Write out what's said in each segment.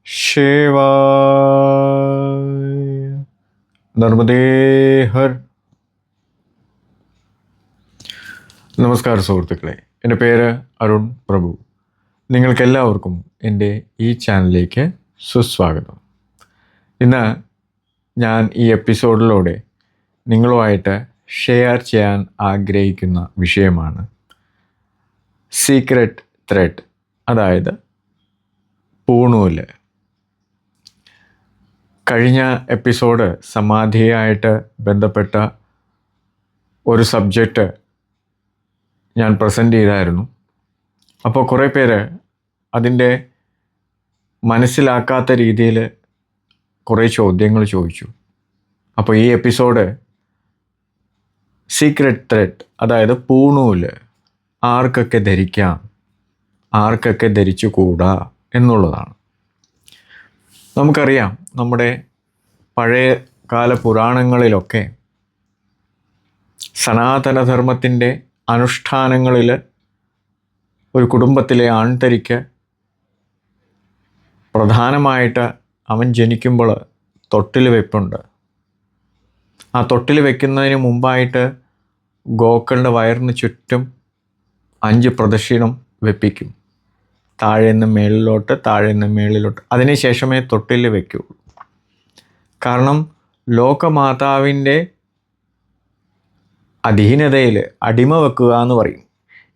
शिवाय നർമ്മദേ ഹർ. നമസ്കാരം സുഹൃത്തുക്കളെ, എൻ്റെ പേര് അരുൺ പ്രഭു. നിങ്ങൾക്കെല്ലാവർക്കും എൻ്റെ ഈ ചാനലിലേക്ക് സുസ്വാഗതം. ഇന്ന് ഞാൻ ഈ എപ്പിസോഡിലൂടെ നിങ്ങളുമായിട്ട് ഷെയർ ചെയ്യാൻ ആഗ്രഹിക്കുന്ന വിഷയമാണ് സീക്രട്ട് ത്രെഡ്, അതായത് പൂണൂല്. കഴിഞ്ഞ എപ്പിസോഡ് സമാധിയായിട്ട് ബന്ധപ്പെട്ട ഒരു സബ്ജക്റ്റ് ഞാൻ പ്രസൻറ്റ് ചെയ്തായിരുന്നു. അപ്പോൾ കുറേ പേര് അതിൻ്റെ മനസ്സിലാക്കാത്ത രീതിയിൽ കുറേ ചോദ്യങ്ങൾ ചോദിച്ചു. അപ്പോൾ ഈ എപ്പിസോഡ് സീക്രട്ട് ത്രെഡ്, അതായത് പൂണൂല് ആർക്കൊക്കെ ധരിക്കാം, ആർക്കൊക്കെ ധരിച്ചുകൂടാ എന്നുള്ളതാണ്. നമുക്കറിയാം, നമ്മുടെ പഴയ കാല പുരാണങ്ങളിലൊക്കെ സനാതനധർമ്മത്തിൻ്റെ അനുഷ്ഠാനങ്ങളിൽ ഒരു കുടുംബത്തിലെ ആൺതരിക്ക് പ്രധാനമായിട്ട് അവൻ ജനിക്കുമ്പോൾ തൊട്ടിൽ വെപ്പുണ്ട്. ആ തൊട്ടിൽ വെക്കുന്നതിന് മുമ്പായിട്ട് ഗോക്കളുടെ വയറിന് ചുറ്റും 5 പ്രദക്ഷിണം വെപ്പിക്കും. താഴെ നിന്ന് മേളിലോട്ട്, താഴെ നിന്ന് മേളിലോട്ട്. അതിനുശേഷമേ തൊട്ടിൽ വെക്കുകയുള്ളൂ. കാരണം ലോകമാതാവിൻ്റെ അധീനതയിൽ അടിമ വെക്കുക എന്ന് പറയും.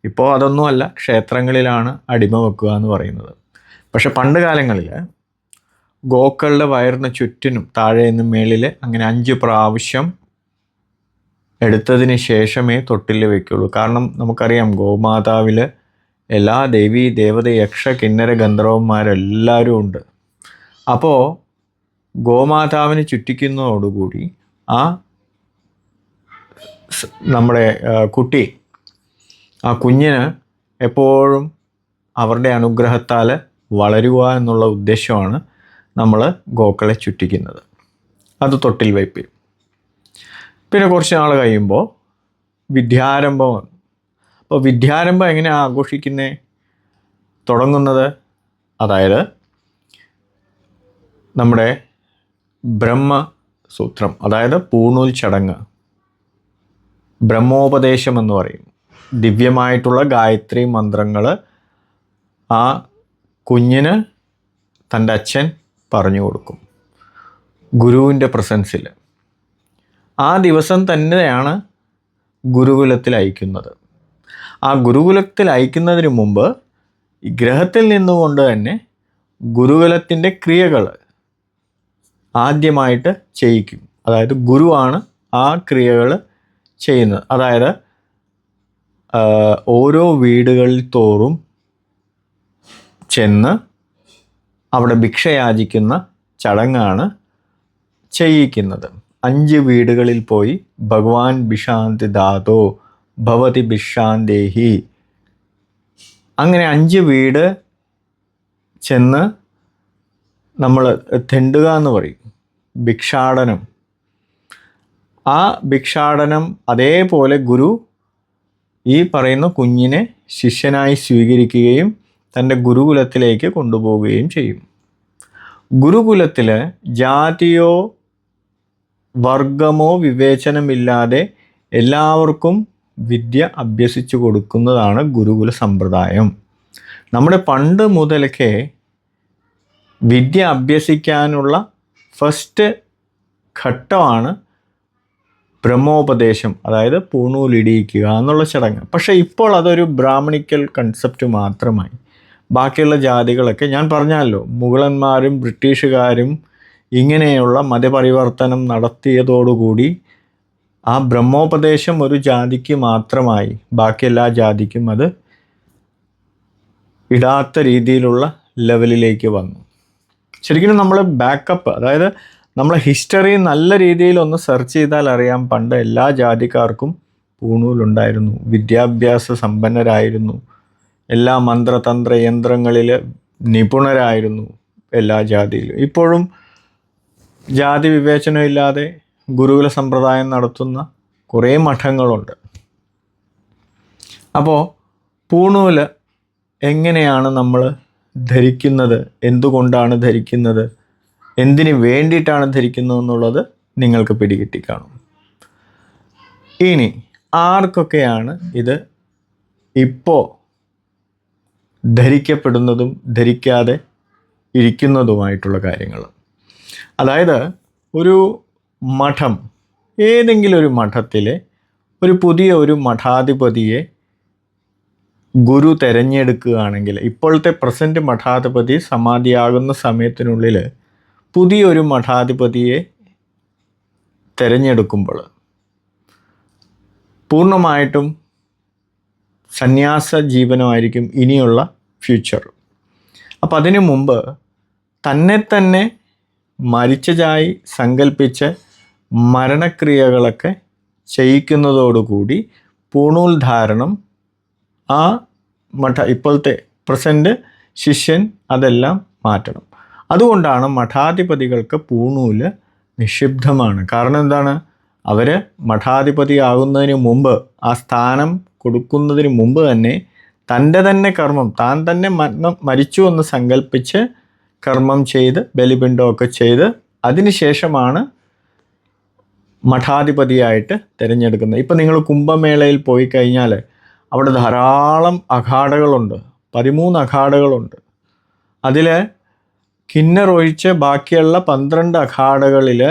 ഇപ്പോൾ അതൊന്നുമല്ല, ക്ഷേത്രങ്ങളിലാണ് അടിമ വെക്കുക എന്ന് പറയുന്നത്. പക്ഷെ പണ്ട് കാലങ്ങളിൽ ഗോക്കളുടെ വയറിന് ചുറ്റിനും താഴെ നിന്ന് മേളിൽ അങ്ങനെ 5 പ്രാവശ്യം എടുത്തതിന് ശേഷമേ തൊട്ടിൽ വയ്ക്കുള്ളൂ. കാരണം നമുക്കറിയാം, ഗോമാതാവിൽ എല്ലാ ദേവീ ദേവത യക്ഷ കിന്നര ഗന്ധർവന്മാരെല്ലാവരും ഉണ്ട്. അപ്പോൾ ഗോമാതാവിന് ചുറ്റിക്കുന്നതോടുകൂടി ആ നമ്മുടെ കുഞ്ഞിന് എപ്പോഴും അവരുടെ അനുഗ്രഹത്താൽ വളരുക എന്നുള്ള ഉദ്ദേശമാണ് നമ്മൾ ഗോക്കളെ ചുറ്റിക്കുന്നത്. അത് തൊട്ടിൽ വയ്പ്പ്. പിന്നെ കുറച്ച് നാൾ കഴിയുമ്പോൾ വിദ്യാരംഭം. അപ്പോൾ വിദ്യാരംഭം എങ്ങനെയാണ് ആഘോഷിക്കുന്നത്, തുടങ്ങുന്നത്? അതായത് നമ്മുടെ ബ്രഹ്മസൂത്രം, അതായത് പൂണൂൽ ചടങ്ങ്, ബ്രഹ്മോപദേശം എന്ന് പറയും. ദിവ്യമായിട്ടുള്ള ഗായത്രി മന്ത്രങ്ങൾ ആ കുഞ്ഞിന് തൻ്റെ അച്ഛൻ പറഞ്ഞു കൊടുക്കും ഗുരുവിൻ്റെ പ്രസൻസിൽ. ആ ദിവസം തന്നെയാണ് ഗുരുകുലത്തിൽ അയക്കുന്നത്. ആ ഗുരുകുലത്തിൽ അയക്കുന്നതിന് മുമ്പ് ഈ ഗ്രഹത്തിൽ നിന്നുകൊണ്ട് തന്നെ ഗുരുകുലത്തിൻ്റെ ക്രിയകൾ ആദ്യമായിട്ട് ചെയ്യിക്കും. അതായത് ഗുരുവാണ് ആ ക്രിയകൾ ചെയ്യുന്നത്. അതായത് ഓരോ വീടുകളിൽ തോറും ചെന്ന് അവിടെ ഭിക്ഷയാചിക്കുന്ന ചടങ്ങാണ് ചെയ്യിക്കുന്നത്. 5 വീടുകളിൽ പോയി ഭഗവാൻ ഭിഷാന്തി ദാതോ ഭവതി ഭിഷാന്തേഹി, അങ്ങനെ 5 വീട് ചെന്ന് നമ്മൾ തെണ്ടുക എന്ന് പറയും, ഭിക്ഷാടനം. ആ ഭിക്ഷാടനം അതേപോലെ ഗുരു ഈ പറയുന്ന കുഞ്ഞിനെ ശിഷ്യനായി സ്വീകരിക്കുകയും തൻ്റെ ഗുരുകുലത്തിലേക്ക് കൊണ്ടുപോവുകയും ചെയ്യും. ഗുരുകുലത്തിൽ ജാതിയോ വർഗമോ വിവേചനമില്ലാതെ എല്ലാവർക്കും വിദ്യ അഭ്യസിച്ചു കൊടുക്കുന്നതാണ് ഗുരുകുല സമ്പ്രദായം. നമ്മുടെ പണ്ട് മുതലൊക്കെ വിദ്യ അഭ്യസിക്കാനുള്ള ഫസ്റ്റ് ഘട്ടമാണ് ബ്രഹ്മോപദേശം, അതായത് പൂണൂലിടിയിക്കുക എന്നുള്ള ചടങ്ങ്. പക്ഷേ ഇപ്പോൾ അതൊരു ബ്രാഹ്മണിക്കൽ കൺസെപ്റ്റ് മാത്രമായി. ബാക്കിയുള്ള ജാതികളൊക്കെ ഞാൻ പറഞ്ഞല്ലോ, മുഗളന്മാരും ബ്രിട്ടീഷുകാരും ഇങ്ങനെയുള്ള മതപരിവർത്തനം നടത്തിയതോടുകൂടി ആ ബ്രഹ്മോപദേശം ഒരു ജാതിക്ക് മാത്രമായി. ബാക്കി എല്ലാ ജാതിക്കും അത് ഇടാത്ത രീതിയിലുള്ള ലെവലിലേക്ക് വന്നു. ശരിക്കും നമ്മൾ ബാക്കപ്പ്, അതായത് നമ്മളെ ഹിസ്റ്ററി നല്ല രീതിയിൽ ഒന്ന് സെർച്ച് ചെയ്താൽ അറിയാം, പണ്ട് എല്ലാ ജാതിക്കാർക്കും പൂണൂലുണ്ടായിരുന്നു, വിദ്യാഭ്യാസ സമ്പന്നരായിരുന്നു, എല്ലാ മന്ത്രതന്ത്ര യന്ത്രങ്ങളിൽ നിപുണരായിരുന്നു എല്ലാ ജാതിയിലും. ഇപ്പോഴും ജാതി വിവേചനമില്ലാതെ ഗുരുകുല സമ്പ്രദായം നടത്തുന്ന കുറേ മഠങ്ങളുണ്ട്. അപ്പോൾ പൂണൂല് എങ്ങനെയാണ് നമ്മൾ ധരിക്കുന്നത്, എന്തുകൊണ്ടാണ് ധരിക്കുന്നത്, എന്തിനു വേണ്ടിയിട്ടാണ് ധരിക്കുന്നത് എന്നുള്ളത് നിങ്ങൾക്ക് പിടികിട്ടിക്കാണും. ഇനി ആർക്കൊക്കെയാണ് ഇത് ഇപ്പോൾ ധരിക്കപ്പെടുന്നതും ധരിക്കാതെ ഇരിക്കുന്നതുമായിട്ടുള്ള കാര്യങ്ങൾ? അതായത് ഒരു മഠം, ഏതെങ്കിലും ഒരു മഠത്തിലെ ഒരു പുതിയ ഒരു മഠാധിപതിയെ ഗുരു തിരഞ്ഞെടുക്കുകയാണെങ്കിൽ, ഇപ്പോഴത്തെ പ്രസൻറ്റ് മഠാധിപതി സമാധിയാകുന്ന സമയത്തിനുള്ളിൽ പുതിയൊരു മഠാധിപതിയെ തിരഞ്ഞെടുക്കുമ്പോൾ പൂർണ്ണമായിട്ടും സന്യാസ ജീവനമായിരിക്കും ഇനിയുള്ള ഫ്യൂച്ചർ. അപ്പം അതിനു മുമ്പ് തന്നെ മരിച്ചതായി സങ്കല്പിച്ച് മരണക്രിയകളൊക്കെ ചെയ്യിക്കുന്നതോടുകൂടി പൂണൂൽ ധാരണം ആ ഇപ്പോഴത്തെ പ്രസൻറ്റ് ശിഷ്യൻ അതെല്ലാം മാറ്റണം. അതുകൊണ്ടാണ് മഠാധിപതികൾക്ക് പൂണൂല് നിഷിദ്ധമാണ്. കാരണം എന്താണ്? അവർ മഠാധിപതി ആകുന്നതിന് മുമ്പ്, ആ സ്ഥാനം കൊടുക്കുന്നതിന് മുമ്പ് തന്നെ തന്നെ കർമ്മം, താൻ തന്നെ മരിച്ചു എന്ന് സങ്കല്പിച്ച് കർമ്മം ചെയ്ത് ബലിപിണ്ടമൊക്കെ ചെയ്ത് അതിനുശേഷമാണ് മഠാധിപതിയായിട്ട് തിരഞ്ഞെടുക്കുന്നത്. ഇപ്പം നിങ്ങൾ കുംഭമേളയിൽ പോയി കഴിഞ്ഞാൽ അവിടെ ധാരാളം അഖാഡകളുണ്ട്, 13 അഖാഡകളുണ്ട്. അതിൽ കിന്നർ ഒഴിച്ച് ബാക്കിയുള്ള 12 അഖാഡകളിൽ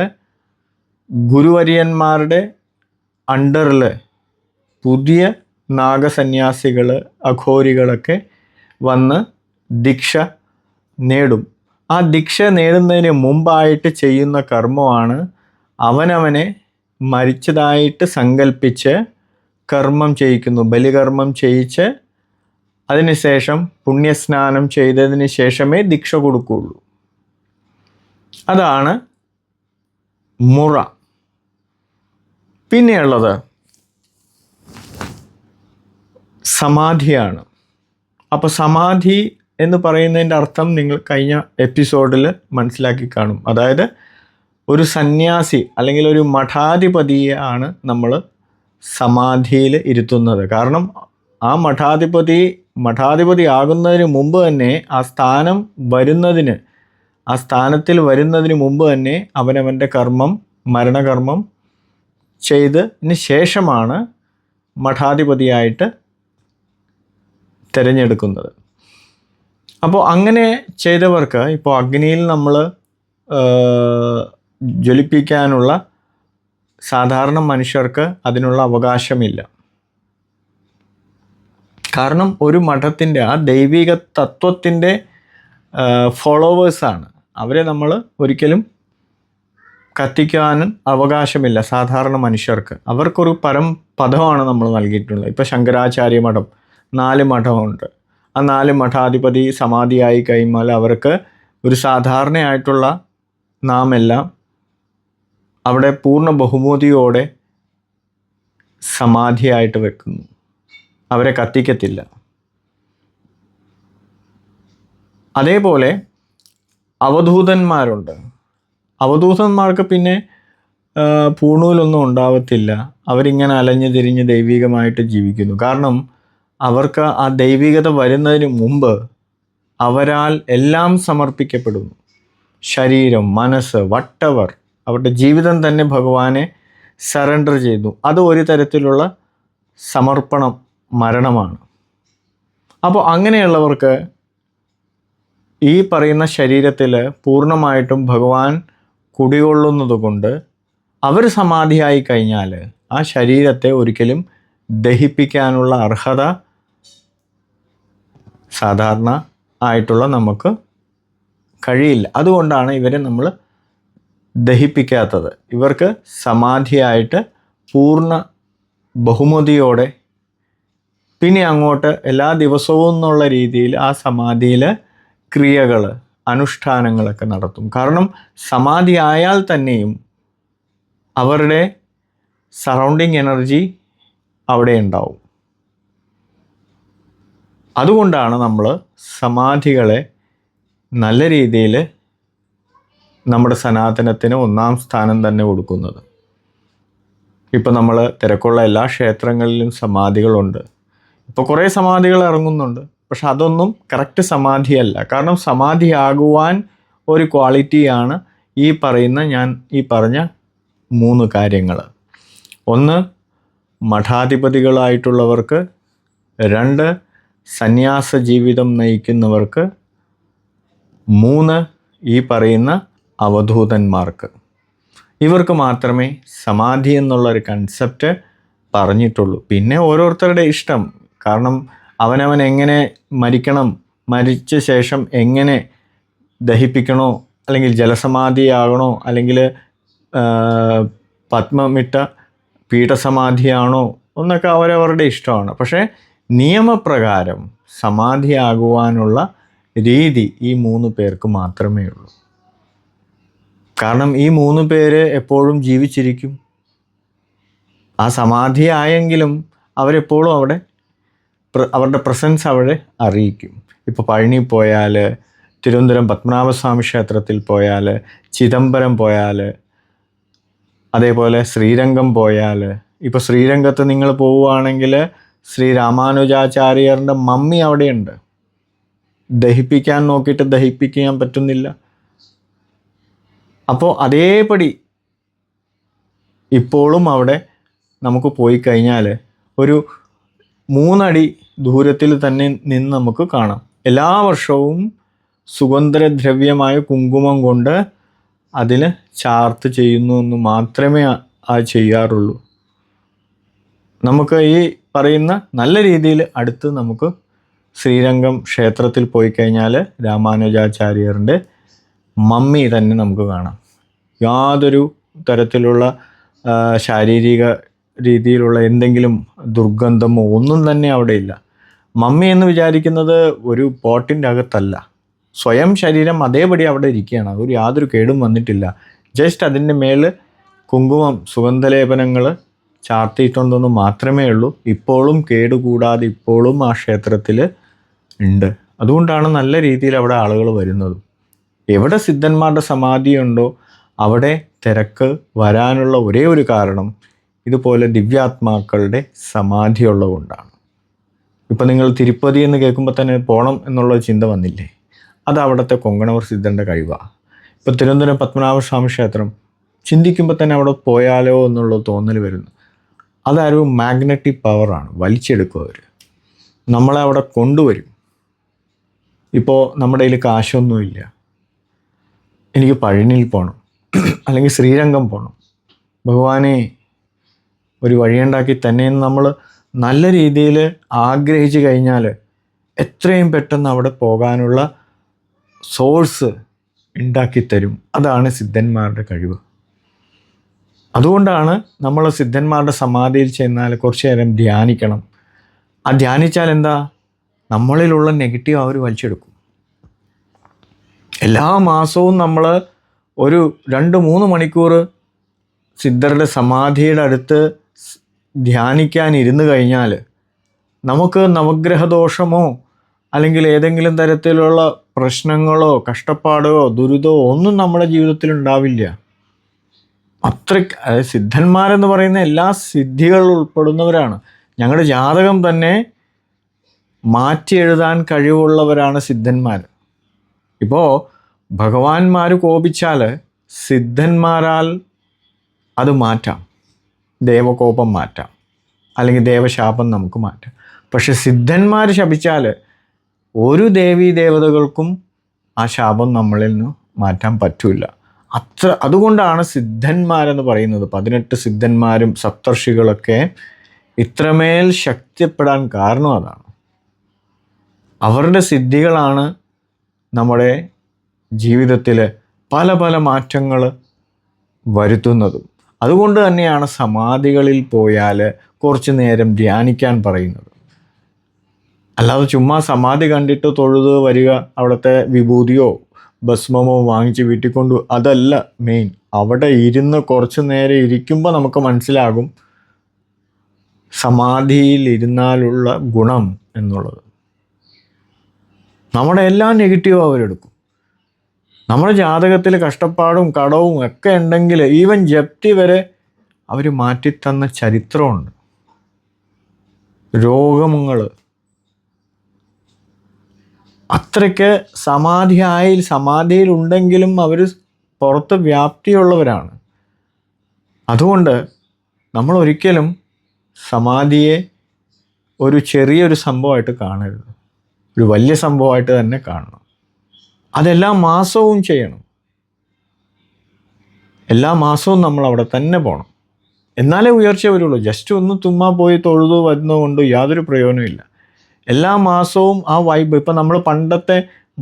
ഗുരുവര്യന്മാരുടെ അണ്ടറിൽ പുതിയ നാഗസന്യാസികൾ, അഘോരികളൊക്കെ വന്ന് ദീക്ഷ നേടും. ആ ദീക്ഷ നേടുന്നതിന് മുമ്പായിട്ട് ചെയ്യുന്ന കർമ്മമാണ് അവനവനെ മരിച്ചതായിട്ട് സങ്കല്പിച്ച് കർമ്മം ചെയ്യിക്കുന്നു, ബലികർമ്മം ചെയ്യിച്ച് അതിനുശേഷം പുണ്യസ്നാനം ചെയ്തതിന് ശേഷമേ ദീക്ഷ കൊടുക്കുകയുള്ളൂ. അതാണ് മുറ. പിന്നെയുള്ളത് സമാധിയാണ്. അപ്പോൾ സമാധി എന്ന് പറയുന്നതിൻ്റെ അർത്ഥം നിങ്ങൾ കഴിഞ്ഞ എപ്പിസോഡിൽ മനസ്സിലാക്കി കാണും. അതായത് ഒരു സന്യാസി അല്ലെങ്കിൽ ഒരു മഠാധിപതിയെ ആണ് നമ്മൾ സമാധിയിൽ ഇരുത്തുന്നത്. കാരണം ആ മഠാധിപതി ആകുന്നതിന് മുമ്പ് തന്നെ ആ സ്ഥാനത്തിൽ വരുന്നതിന് മുമ്പ് തന്നെ അവനവൻ്റെ കർമ്മം, മരണകർമ്മം ചെയ്തതിന് ശേഷമാണ് മഠാധിപതിയായിട്ട് തിരഞ്ഞെടുക്കുന്നത്. അപ്പോൾ അങ്ങനെ ചെയ്തവർക്ക് ഇപ്പോൾ അഗ്നിയിൽ നമ്മൾ ജ്വലിപ്പിക്കാനുള്ള സാധാരണ മനുഷ്യർക്ക് അതിനുള്ള അവകാശമില്ല. കാരണം ഒരു മഠത്തിൻ്റെ ആ ദൈവിക തത്വത്തിൻ്റെ ഫോളോവേഴ്സാണ്. അവരെ നമ്മൾ ഒരിക്കലും കത്തിക്കാനും അവകാശമില്ല സാധാരണ മനുഷ്യർക്ക്. അവർക്കൊരു പദമാണ് നമ്മൾ നൽകിയിട്ടുള്ളത്. ഇപ്പോൾ ശങ്കരാചാര്യ മഠം 4 മഠമുണ്ട്. ആ 4 മഠാധിപതി സമാധിയായി കഴിയുമ്പോൾ അവർക്ക് ഒരു സാധാരണയായിട്ടുള്ള നാം എല്ലാം അവിടെ പൂർണ്ണ ബഹുമതിയോടെ സമാധിയായിട്ട് വെക്കുന്നു. അവരെ കത്തിക്കത്തില്ല. അതേപോലെ അവധൂതന്മാരുണ്ട്. അവധൂതന്മാർക്ക് പിന്നെ പൂണൂലൊന്നും ഉണ്ടാവത്തില്ല. അവരിങ്ങനെ അലഞ്ഞു തിരിഞ്ഞ് ദൈവികമായിട്ട് ജീവിക്കുന്നു. കാരണം അവർക്ക് ആ ദൈവികത വരുന്നതിന് മുമ്പ് അവരാൽ എല്ലാം സമർപ്പിക്കപ്പെടുന്നു. ശരീരം, മനസ്സ്, വട്ടവർ, അവരുടെ ജീവിതം തന്നെ ഭഗവാനെ സറണ്ടർ ചെയ്തു. അത് ഒരു തരത്തിലുള്ള സമർപ്പണം, മരണമാണ്. അപ്പോൾ അങ്ങനെയുള്ളവർക്ക് ഈ പറയുന്ന ശരീരത്തിൽ പൂർണ്ണമായിട്ടും ഭഗവാൻ കുടികൊള്ളുന്നത് കൊണ്ട് അവർ സമാധിയായി കഴിഞ്ഞാൽ ആ ശരീരത്തെ ഒരിക്കലും ദഹിപ്പിക്കാനുള്ള അർഹത സാധാരണ ആയിട്ടുള്ള നമുക്ക് കഴിയില്ല. അതുകൊണ്ടാണ് ഇവരെ നമ്മൾ ദഹിപ്പിക്കാത്തത്. ഇവർക്ക് സമാധിയായിട്ട് പൂർണ്ണ ബഹുമതിയോടെ പിന്നെ അങ്ങോട്ട് എല്ലാ ദിവസവും എന്നുള്ള രീതിയിൽ ആ സമാധിയിൽ ക്രിയകൾ, അനുഷ്ഠാനങ്ങളൊക്കെ നടത്തും. കാരണം സമാധി ആയാൽ തന്നെയും അവരുടെ സറൗണ്ടിങ് എനർജി അവിടെ ഉണ്ടാവും. അതുകൊണ്ടാണ് നമ്മൾ സമാധികളെ നല്ല രീതിയിൽ നമ്മുടെ സനാതനത്തിന് 1-ാം സ്ഥാനം തന്നെ കൊടുക്കുന്നത്. ഇപ്പം നമ്മൾ തിരക്കുള്ള എല്ലാ ക്ഷേത്രങ്ങളിലും സമാധികളുണ്ട്. ഇപ്പോൾ കുറേ സമാധികൾ ഇറങ്ങുന്നുണ്ട്. പക്ഷെ അതൊന്നും കറക്റ്റ് സമാധിയല്ല. കാരണം സമാധിയാകുവാൻ ഒരു ക്വാളിറ്റിയാണ് ഞാൻ ഈ പറഞ്ഞ 3 കാര്യങ്ങൾ. 1 മഠാധിപതികളായിട്ടുള്ളവർക്ക്, 2 സന്യാസ ജീവിതം നയിക്കുന്നവർക്ക്, 3 ഈ പറയുന്ന അവധൂതന്മാർക്ക്. ഇവർക്ക് മാത്രമേ സമാധി എന്നുള്ളൊരു കൺസെപ്റ്റ് പറഞ്ഞിട്ടുള്ളൂ. പിന്നെ ഓരോരുത്തരുടെ ഇഷ്ടം. കാരണം അവനവൻ എങ്ങനെ മരിക്കണം, മരിച്ച ശേഷം എങ്ങനെ ദഹിപ്പിക്കണോ, അല്ലെങ്കിൽ ജലസമാധിയാകണോ, അല്ലെങ്കിൽ പത്മമിട്ട പീഠസമാധിയാണോ എന്നൊക്കെ അവരവരുടെ ഇഷ്ടമാണ്. പക്ഷേ നിയമപ്രകാരം സമാധിയാകുവാനുള്ള രീതി ഈ 3 പേർക്ക് മാത്രമേ ഉള്ളൂ. കാരണം ഈ 3 പേര് എപ്പോഴും ജീവിച്ചിരിക്കും. ആ സമാധിയായെങ്കിലും അവരെപ്പോഴും അവിടെ അവരുടെ പ്രസൻസ് അവിടെ അറിയിക്കും. ഇപ്പോൾ പഴനി പോയാൽ, തിരുവനന്തപുരം പത്മനാഭസ്വാമി ക്ഷേത്രത്തിൽ പോയാൽ, ചിദംബരം പോയാൽ, അതേപോലെ ശ്രീരംഗം പോയാൽ, ഇപ്പോൾ ശ്രീരംഗത്ത് നിങ്ങൾ പോവുകയാണെങ്കിൽ ശ്രീ രാമാനുജാചാര്യരുടെ മമ്മി അവിടെയുണ്ട്. ദഹിപ്പിക്കാൻ നോക്കിയിട്ട് ദഹിപ്പിക്കാൻ പറ്റുന്നില്ല. അപ്പോൾ അതേപടി ഇപ്പോഴും അവിടെ നമുക്ക് പോയി കഴിഞ്ഞാൽ ഒരു 3 അടി ദൂരത്തിൽ തന്നെ നിന്ന് നമുക്ക് കാണാം. എല്ലാ വർഷവും സുഗന്ധദ്രവ്യമായ കുങ്കുമം കൊണ്ട് അതിൽ ചാർത്ത് ചെയ്യുന്നു എന്ന് മാത്രമേ ചെയ്യാറുള്ളൂ. നമുക്ക് ഈ പറയുന്ന നല്ല രീതിയിൽ അടുത്ത് നമുക്ക് ശ്രീരംഗം ക്ഷേത്രത്തിൽ പോയി കഴിഞ്ഞാൽ രാമാനുജാചാര്യരുടെ മമ്മി തന്നെ നമുക്ക് കാണാം. യാതൊരു തരത്തിലുള്ള ശാരീരിക രീതിയിലുള്ള എന്തെങ്കിലും ദുർഗന്ധമോ ഒന്നും തന്നെ അവിടെ ഇല്ല. മമ്മി എന്ന് വിചാരിക്കുന്നത് ഒരു പോട്ടിൻ്റെ അകത്തല്ല, സ്വയം ശരീരം അതേപടി അവിടെ ഇരിക്കുകയാണ്. അതൊരു യാതൊരു കേടും വന്നിട്ടില്ല. ജസ്റ്റ് അതിൻ്റെ മേൽ കുങ്കുമം സുഗന്ധലേപനങ്ങൾ ചാർത്തിയിട്ടുണ്ടെന്ന് മാത്രമേ ഉള്ളൂ. ഇപ്പോഴും കേടുകൂടാതെ ഇപ്പോഴും ആ ക്ഷേത്രത്തിൽ ഉണ്ട്. അതുകൊണ്ടാണ് നല്ല രീതിയിൽ അവിടെ ആളുകൾ വരുന്നതും. എവിടെ സിദ്ധന്മാരുടെ സമാധിയുണ്ടോ അവിടെ തിരക്ക് വരാനുള്ള ഒരേ ഒരു കാരണം ഇതുപോലെ ദിവ്യാത്മാക്കളുടെ സമാധിയുള്ളതുകൊണ്ടാണ്. ഇപ്പം നിങ്ങൾ തിരുപ്പതി എന്ന് കേൾക്കുമ്പോൾ തന്നെ പോകണം എന്നുള്ള ചിന്ത വന്നില്ലേ? അത് അവിടുത്തെ കൊങ്കണവർ സിദ്ധൻ്റെ കഴിവാണ്. ഇപ്പോൾ തിരുവനന്തപുരം പത്മനാഭസ്വാമി ക്ഷേത്രം ചിന്തിക്കുമ്പോൾ തന്നെ അവിടെ പോയാലോ എന്നുള്ള തോന്നൽ വരുന്നു. അതൊരു മാഗ്നറ്റിക് പവറാണ്, വലിച്ചെടുക്കും അവർ, നമ്മളെ അവിടെ കൊണ്ടുവരും. ഇപ്പോൾ നമ്മുടെ കയ്യിൽ കാശൊന്നുമില്ല, എനിക്ക് പഴനിയിൽ പോകണം അല്ലെങ്കിൽ ശ്രീരംഗം പോകണം, ഭഗവാനെ ഒരു വഴിയുണ്ടാക്കി തന്നെയെന്ന് നമ്മൾ നല്ല രീതിയിൽ ആഗ്രഹിച്ചു കഴിഞ്ഞാൽ എത്രയും പെട്ടെന്ന് അവിടെ പോകാനുള്ള സോഴ്സ് ഉണ്ടാക്കിത്തരും. അതാണ് സിദ്ധന്മാരുടെ കഴിവ്. അതുകൊണ്ടാണ് നമ്മൾ സിദ്ധന്മാരുടെ സമാധിയിൽ ചെന്നാൽ കുറച്ച് നേരം ധ്യാനിക്കണം. ആ ധ്യാനിച്ചാൽ എന്താ, നമ്മളിലുള്ള നെഗറ്റീവ് അവർ വലിച്ചെടുക്കും. എല്ലാ മാസവും നമ്മൾ ഒരു 2-3 മണിക്കൂർ സിദ്ധരുടെ സമാധിയുടെ അടുത്ത് ധ്യാനിക്കാൻ ഇരുന്ന് കഴിഞ്ഞാൽ നമുക്ക് നവഗ്രഹദോഷമോ അല്ലെങ്കിൽ ഏതെങ്കിലും തരത്തിലുള്ള പ്രശ്നങ്ങളോ കഷ്ടപ്പാടോ ദുരിതമോ ഒന്നും നമ്മുടെ ജീവിതത്തിൽ ഉണ്ടാവില്ല. അത്രയ്ക്ക് സിദ്ധന്മാരെന്ന് പറയുന്ന എല്ലാ സിദ്ധികൾ ഉൾപ്പെടുന്നവരാണ്. ഞങ്ങളുടെ ജാതകം തന്നെ മാറ്റി എഴുതാൻ കഴിവുള്ളവരാണ് സിദ്ധന്മാർ. ഇപ്പോൾ ഭഗവാന്മാർ കോപിച്ചാൽ സിദ്ധന്മാരാൽ അത് മാറ്റാം, ദേവകോപം മാറ്റാം, അല്ലെങ്കിൽ ദേവശാപം നമുക്ക് മാറ്റാം. പക്ഷെ സിദ്ധന്മാർ ശപിച്ചാൽ ഒരു ദേവീ ദേവതകൾക്കും ആ ശാപം നമ്മളിൽ നിന്ന് മാറ്റാൻ പറ്റില്ല. അതുകൊണ്ടാണ് സിദ്ധന്മാരെന്ന് പറയുന്നത്, 18 സിദ്ധന്മാരും സപ്തർഷികളൊക്കെ ഇത്രമേൽ ശക്തിപ്പെടാൻ കാരണം അതാണ്. അവരുടെ സിദ്ധികളാണ് നമ്മുടെ ജീവിതത്തിൽ പല പല മാറ്റങ്ങൾ വരുത്തുന്നതും. അതുകൊണ്ട് തന്നെയാണ് സമാധികളിൽ പോയാൽ കുറച്ച് നേരം ധ്യാനിക്കാൻ പറയുന്നത്. അല്ലാതെ ചുമ്മാ സമാധി കണ്ടിട്ട് തൊഴുത് വരിക, അവിടുത്തെ വിഭൂതിയോ ഭസ്മമോ വാങ്ങിച്ച് വീട്ടിൽ കൊണ്ടു, അതല്ല മെയിൻ. അവിടെ ഇരുന്ന് കുറച്ച് നേരം ഇരിക്കുമ്പോൾ നമുക്ക് മനസ്സിലാകും സമാധിയിൽ ഇരുന്നാലുള്ള ഗുണം എന്നുള്ളത്. നമ്മുടെ എല്ലാ നെഗറ്റീവും അവരെടുക്കും. നമ്മുടെ ജാതകത്തിൽ കഷ്ടപ്പാടും കടവും ഒക്കെ ഉണ്ടെങ്കിൽ ഈവൻ ജപ്തി വരെ അവർ മാറ്റിത്തന്ന ചരിത്രമുണ്ട്. രോഗങ്ങൾ അത്രയ്ക്ക് സമാധിയിലുണ്ടെങ്കിലും അവർ പുറത്ത് വ്യാപ്തിയുള്ളവരാണ്. അതുകൊണ്ട് നമ്മൾ ഒരിക്കലും സമാധിയെ ഒരു ചെറിയൊരു സംഭവമായിട്ട് കാണരുത്, ഒരു വലിയ സംഭവമായിട്ട് തന്നെ കാണണം. അതെല്ലാ മാസവും ചെയ്യണം. എല്ലാ മാസവും നമ്മൾ അവിടെ തന്നെ പോകണം. എന്നാലേ ഉയർച്ച വരുള്ളൂ. ജസ്റ്റ് ഒന്ന് തുമ്മാ പോയി തൊഴുതു വരുന്നതുകൊണ്ട് യാതൊരു പ്രയോജനമില്ല. എല്ലാ മാസവും ആ വൈബ്. ഇപ്പം നമ്മൾ പണ്ടത്തെ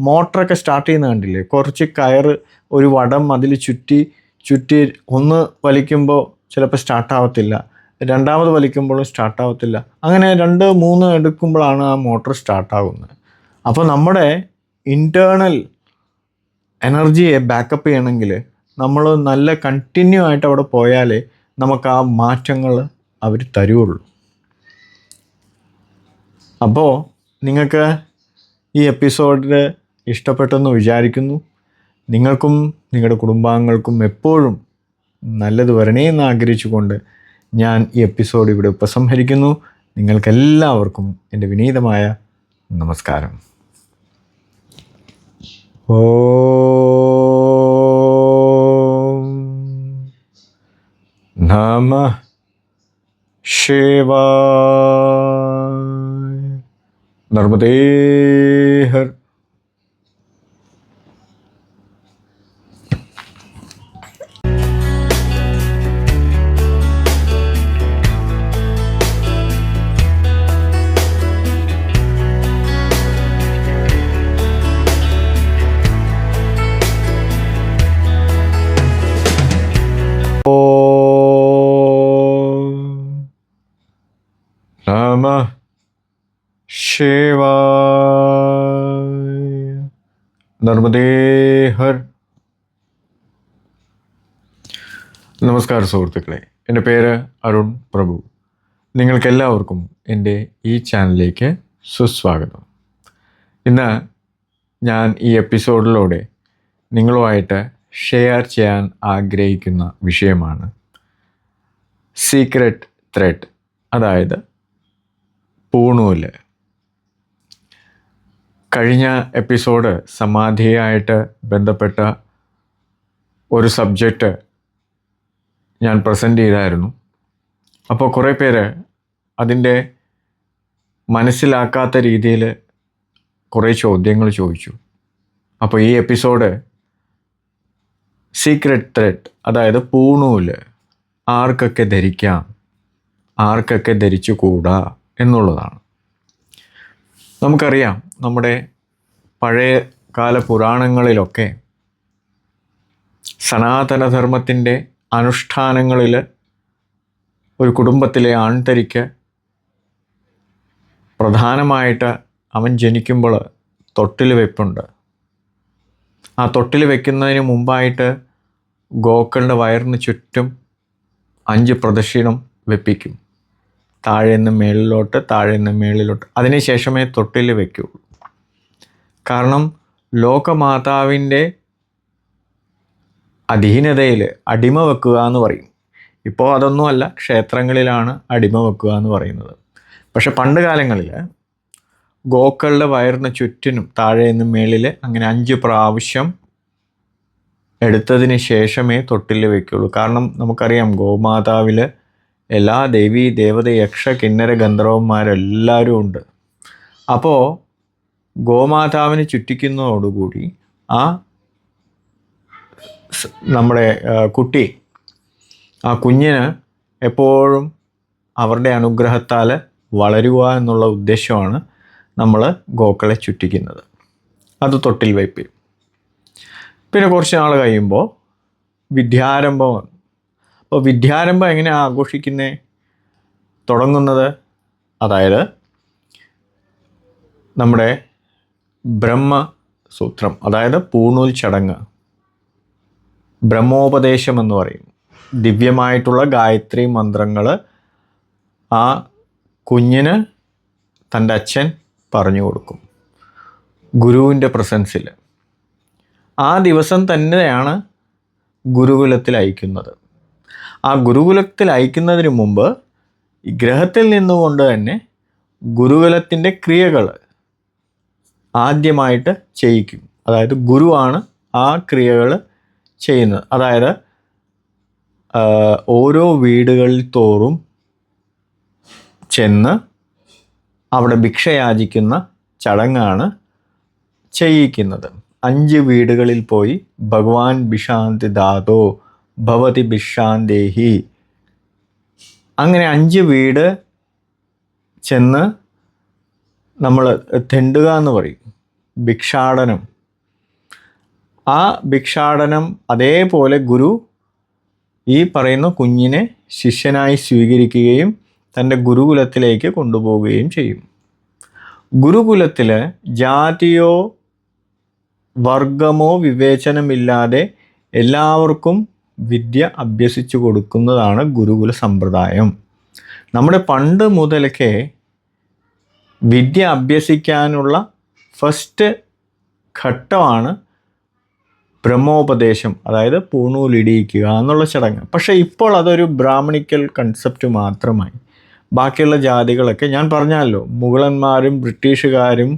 മോട്ടറൊക്കെ സ്റ്റാർട്ട് ചെയ്യുന്ന കണ്ടില്ലേ? കുറച്ച് കയറ്, ഒരു വടം അതിൽ ചുറ്റി ഒന്ന് വലിക്കുമ്പോൾ ചിലപ്പോൾ സ്റ്റാർട്ടാവത്തില്ല, രണ്ടാമത് വലിക്കുമ്പോഴും സ്റ്റാർട്ടാവത്തില്ല. അങ്ങനെ 2, 3 എടുക്കുമ്പോഴാണ് ആ മോട്ടർ സ്റ്റാർട്ടാകുന്നത്. അപ്പോൾ നമ്മുടെ ഇൻറ്റേർണൽ എനർജിയെ ബാക്കപ്പ് ചെയ്യണമെങ്കിൽ നമ്മൾ നല്ല കണ്ടിന്യൂ ആയിട്ട് അവിടെ പോയാലേ നമുക്ക് ആ മാറ്റങ്ങൾ അവർ തരുള്ളൂ. അപ്പോൾ നിങ്ങൾക്ക് ഈ എപ്പിസോഡിൽ ഇഷ്ടപ്പെട്ടെന്ന് വിചാരിക്കുന്നു. നിങ്ങൾക്കും നിങ്ങളുടെ കുടുംബാംഗങ്ങൾക്കും എപ്പോഴും നല്ലത് വരണേന്ന് ആഗ്രഹിച്ചുകൊണ്ട് ഞാൻ ഈ എപ്പിസോഡ് ഇവിടെ ഉപസംഹരിക്കുന്നു. നിങ്ങൾക്കെല്ലാവർക്കും എൻ്റെ വിനീതമായ നമസ്കാരം. ഓം നമഃ ശിവായ. നർമ്മദേ ഹർ. നമഃ ശിവായ. നർമ്മദേ ഹർ. നമസ്കാരം സുഹൃത്തുക്കളെ, എൻ്റെ പേര് അരുൺ പ്രഭു. നിങ്ങൾക്കെല്ലാവർക്കും എൻ്റെ ഈ ചാനലിലേക്ക് സുസ്വാഗതം. ഇന്ന് ഞാൻ ഈ എപ്പിസോഡിലൂടെ നിങ്ങളുമായിട്ട് ഷെയർ ചെയ്യാൻ ആഗ്രഹിക്കുന്ന വിഷയമാണ് സീക്രട്ട് ത്രെഡ്, അതായത് പൂണൂല്. കഴിഞ്ഞ എപ്പിസോഡ് സമാധിയായിട്ട് ബന്ധപ്പെട്ട ഒരു സബ്ജക്റ്റ് ഞാൻ പ്രസൻറ്റ് ചെയ്തായിരുന്നു. അപ്പോൾ കുറേ പേര് അതിൻ്റെ മനസ്സിലാക്കാത്ത രീതിയിൽ കുറേ ചോദ്യങ്ങൾ ചോദിച്ചു. അപ്പോൾ ഈ എപ്പിസോഡ് സീക്രട്ട് ത്രെഡ്, അതായത് പൂണൂല് ആർക്കൊക്കെ ധരിക്കാം, ആർക്കൊക്കെ ധരിച്ചുകൂടാ എന്നുള്ളതാണ്. നമുക്കറിയാം, നമ്മുടെ പഴയ കാല പുരാണങ്ങളിലൊക്കെ സനാതനധർമ്മത്തിൻ്റെ അനുഷ്ഠാനങ്ങളിൽ ഒരു കുടുംബത്തിലെ ആൺതരിക്ക് പ്രധാനമായിട്ട് അവൻ ജനിക്കുമ്പോൾ തൊട്ടിൽ വെപ്പുണ്ട്. ആ തൊട്ടിൽ വെക്കുന്നതിന് മുമ്പായിട്ട് ഗോക്കളുടെ വയറിന് ചുറ്റും 5 പ്രദക്ഷിണം വെപ്പിക്കും. താഴേന്ന് മേളിലോട്ട്, താഴേന്ന് മേളിലോട്ട്. അതിനുശേഷമേ തൊട്ടിൽ വയ്ക്കുള്ളൂ. കാരണം ലോകമാതാവിൻ്റെ അധീനതയിൽ അടിമ വെക്കുക എന്ന് പറയും. ഇപ്പോൾ അതൊന്നുമല്ല, ക്ഷേത്രങ്ങളിലാണ് അടിമ വെക്കുക എന്ന് പറയുന്നത്. പക്ഷെ പണ്ട് കാലങ്ങളിൽ ഗോക്കളുടെ വയറിന് ചുറ്റിനും താഴേന്ന് മേളിൽ അങ്ങനെ 5 പ്രാവശ്യം എടുത്തതിന് ശേഷമേ തൊട്ടിൽ വയ്ക്കുള്ളൂ. കാരണം നമുക്കറിയാം, ഗോമാതാവിൽ എല്ലാ ദേവീ ദേവത യക്ഷ കിന്നര ഗന്ധർവന്മാരെല്ലാവരും ഉണ്ട്. അപ്പോൾ ഗോമാതാവിന് ചുറ്റിക്കുന്നതോടുകൂടി ആ നമ്മുടെ ആ കുഞ്ഞിന് എപ്പോഴും അവരുടെ അനുഗ്രഹത്താൽ വളരുക എന്നുള്ള ഉദ്ദേശമാണ് നമ്മൾ ഗോക്കളെ ചുറ്റിക്കുന്നത്. അത് തൊട്ടിൽ വയ്പ്പ്. പിന്നെ കുറച്ച് നാൾ കഴിയുമ്പോൾ വിദ്യാരംഭം വന്നു. അപ്പോൾ വിദ്യാരംഭം എങ്ങനെയാണ് ആഘോഷിക്കുന്നത്? തുടങ്ങുന്നത്, അതായത് നമ്മുടെ ബ്രഹ്മസൂത്രം, അതായത് പൂണൂൽ ചടങ്ങ്, ബ്രഹ്മോപദേശം എന്ന് പറയും. ദിവ്യമായിട്ടുള്ള ഗായത്രി മന്ത്രങ്ങൾ ആ കുഞ്ഞിന് തൻ്റെ അച്ഛൻ പറഞ്ഞു കൊടുക്കും ഗുരുവിൻ്റെ പ്രസൻസിൽ. ആ ദിവസം തന്നെയാണ് ഗുരുകുലത്തിൽ അയക്കുന്നത്. ആ ഗുരുകുലത്തിൽ അയക്കുന്നതിന് മുമ്പ് ഈ ഗ്രഹത്തിൽ നിന്നുകൊണ്ട് തന്നെ ഗുരുകുലത്തിൻ്റെ ക്രിയകൾ, ആദ്യമായിട്ട് ചെയ്യിക്കും. അതായത് ഗുരുവാണ് ആ ക്രിയകൾ ചെയ്യുന്നത്. അതായത് ഓരോ വീടുകളിൽ തോറും ചെന്ന് അവിടെ ഭിക്ഷയാചിക്കുന്ന ചടങ്ങാണ് ചെയ്യിക്കുന്നത്. 5 വീടുകളിൽ പോയി ഭഗവാൻ ഭിഷാന്തി ദാതോ ഭവതി ഭിഷാന്തേഹി, അങ്ങനെ 5 വീട് ചെന്ന് നമ്മൾ തെണ്ടുക എന്ന് പറയും, ഭിക്ഷാടനം. ആ ഭിക്ഷാടനം അതേപോലെ ഗുരു ഈ പറയുന്ന കുഞ്ഞിനെ ശിഷ്യനായി സ്വീകരിക്കുകയും തൻ്റെ ഗുരുകുലത്തിലേക്ക് കൊണ്ടുപോവുകയും ചെയ്യും. ഗുരുകുലത്തിൽ ജാതിയോ വർഗമോ വിവേചനമില്ലാതെ എല്ലാവർക്കും വിദ്യ അഭ്യസിച്ചു കൊടുക്കുന്നതാണ് ഗുരുകുല സമ്പ്രദായം. നമ്മുടെ പണ്ട് മുതലൊക്കെ വിദ്യ അഭ്യസിക്കാനുള്ള ഫസ്റ്റ് ഘട്ടമാണ് ബ്രഹ്മോപദേശം, അതായത് പൂണൂലിടിയിക്കുക എന്നുള്ള ചടങ്ങ്. പക്ഷേ ഇപ്പോൾ അതൊരു ബ്രാഹ്മണിക്കൽ കൺസെപ്റ്റ് മാത്രമായി. ബാക്കിയുള്ള ജാതികളൊക്കെ ഞാൻ പറഞ്ഞല്ലോ, മുഗളന്മാരും ബ്രിട്ടീഷുകാരും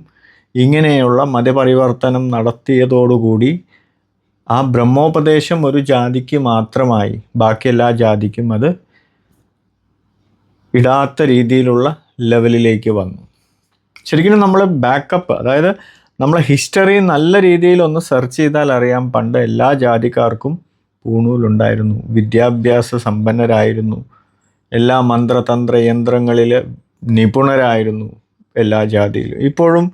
ഇങ്ങനെയുള്ള മതപരിവർത്തനം നടത്തിയതോടുകൂടി ആ ബ്രഹ്മോപദേശം ഒരു ജാതിക്ക് മാത്രമായി, ബാക്കി എല്ലാ ജാതിക്കും അത് ഇടാത്ത രീതിയിലുള്ള ലെവലിലേക്ക് വന്നു. ശരിക്കും നമ്മൾ ബാക്കപ്പ്, അതായത് നമ്മളെ ഹിസ്റ്ററി നല്ല രീതിയിൽ ഒന്ന് സെർച്ച് ചെയ്താൽ അറിയാം, പണ്ട് എല്ലാ ജാതിക്കാർക്കും പൂണൂലുണ്ടായിരുന്നു, വിദ്യാഭ്യാസ സമ്പന്നരായിരുന്നു, എല്ലാ മന്ത്രതന്ത്ര യന്ത്രങ്ങളിൽ നിപുണരായിരുന്നു എല്ലാ ജാതിയിലും. ഇപ്പോഴും